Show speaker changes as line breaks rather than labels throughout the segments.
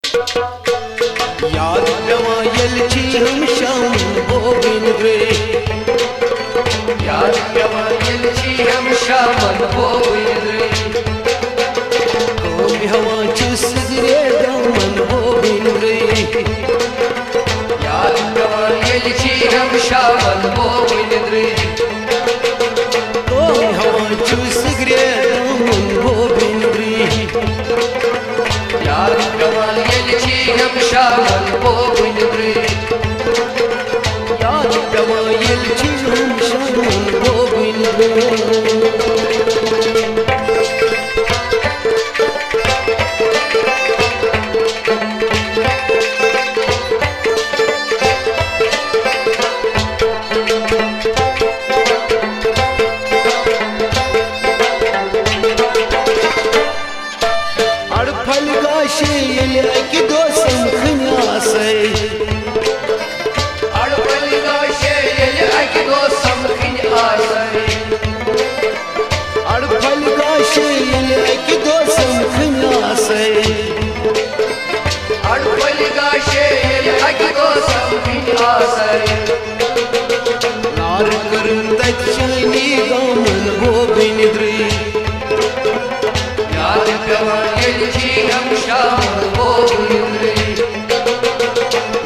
याद पेवान येल छी हम शाम गोविंद्रे
याद पेवान येल छी हम शाम गोविंद्रे
कोम हवा चुसरे दामन गोविंद्रे
याद पेवान येल छी हम शाम गोविंद्रे
कोम हवा चुसरे दामन गोविंद्रे
याद पेवान येल छी हम शाम गोविंद्रे
याद पेवान येल छी हम शाम गोविंद्रे नार करन दक्षिणी गमन गोविंद्रे
याद पेवान येल छी हम शाम गोविंद्रे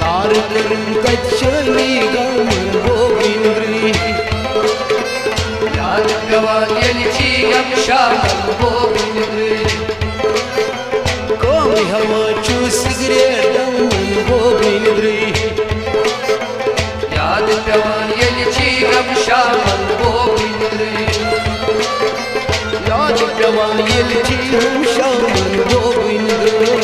नार करन दक्षिणी गमन गोविंद्रे
याद पेवान येल छी हम शाम गोविंद्रे
कोम हवा चुसरे दामन गोविंद्रे
याद पेवान येल छी हम शाम गोविंद्रे
याद पेवान येल छी हम शाम गोविंद्रे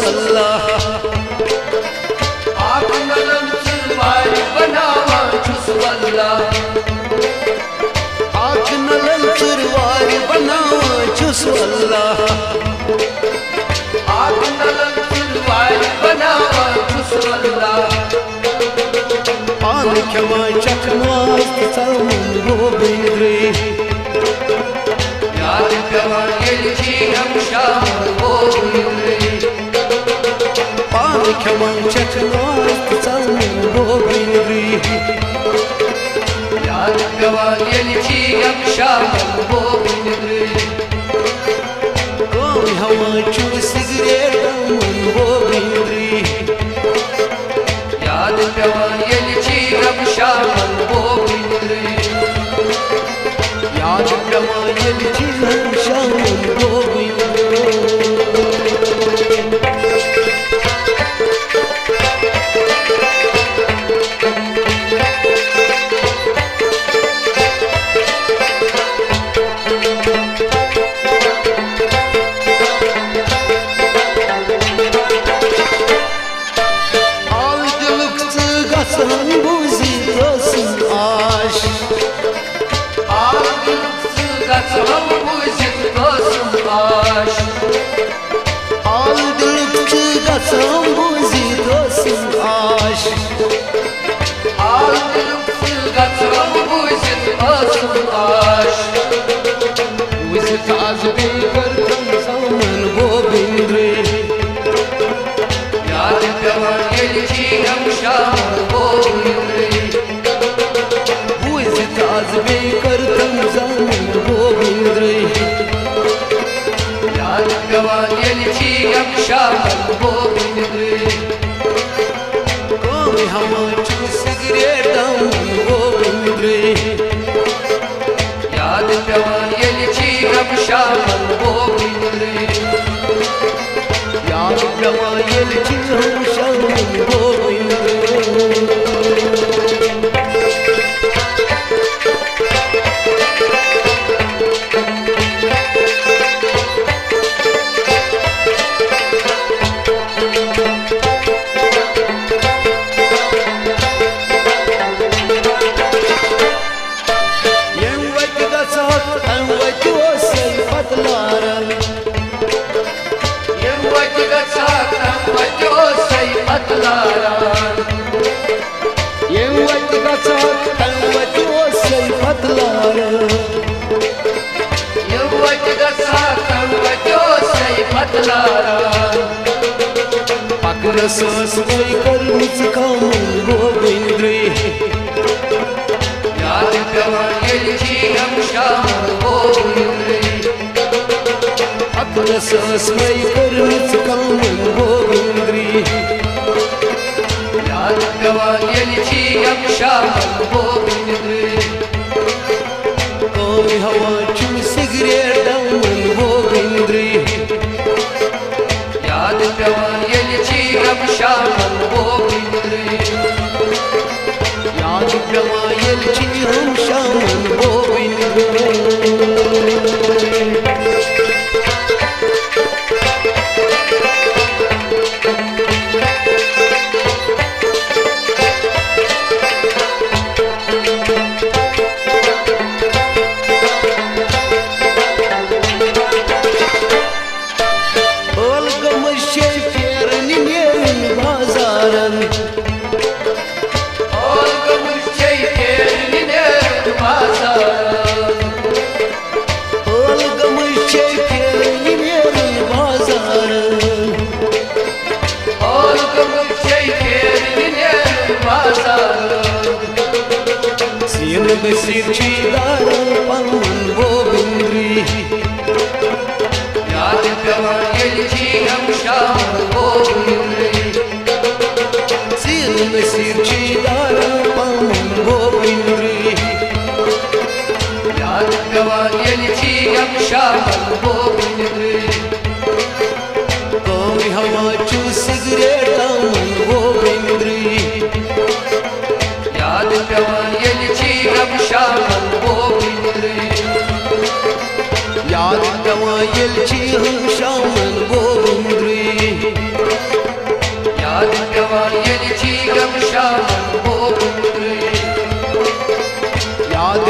अल्लाह
आप नलन सिरवार बनावा छुस अल्लाह
आख नलन सिरवार बनावा छुस अल्लाह
आप नलन सिरवार बनावा छुस अल्लाह
पान क्षमा चकमास्त सामन गोविंद्रे
याद पेवान येल छी हम शाम गोविंद्रे
पान क्षमा चकमास्त सामन गोविंद्रे
याद पेवान येल छी हम शाम गोविंद्रे
कोम हवा चुसरे दामन गोविंद्रे
याद पेवान येल छी हम शाम गोविंद्रे
याद पेवान येल छी हम शाम गोविंद्रे गोविंद्रे
याद पेवान येल छी हम शाम गोविंद्रे
ताजबे करतम जामन गोविंद्रे
याद पेवान येल छी हम शाम गोविंद्रे
कोम हवा चुसरे दामन गोविंद्रे
याद पेवान येल छी हम शाम गोविंद्रे
याद पेवान येल छी हम शाम गोविंद्रे तंवत ओसै पतलारन
यमवत गच्छात तंवत ओसै पतलारन
यमवत गच्छात तंवत ओसै पतलारन
यमवत गच्छात तंवत ओसै पतलारन
पकड़स ओसै कर्मच कामन गोविंद्रे
याद पेवान येली छी हम शामन गोविंद्रे
पकड़स ओसै कर्मच कामन गोविंद्रे
याद पेवान येली छी हम शामन गोविंद्रे
कोई हवा चू सिगरेट दामन गोविंद्रे
याद पेवान येली छी हम शामन गोविंद्रे
याद पेवान येली छी हम शामन गोविंद्रे बसीर चीदार पवन गोविंद्री
याद पेवान येली छी हम शामन गोविंद्रे
सीन बसीर चीदार पवन गोविंद्री
याद पेवान येली छी हम शामन गोविंद्रे
कोई हवा चू सिगरेट दामन गोविंद्री
याद पेवान येली छी हम शामन गोविंद्रे
याद पेवान येली छी हम शामन गोविंद्री
याद पेवान येली छी हम शामन गोविंद्रे
याद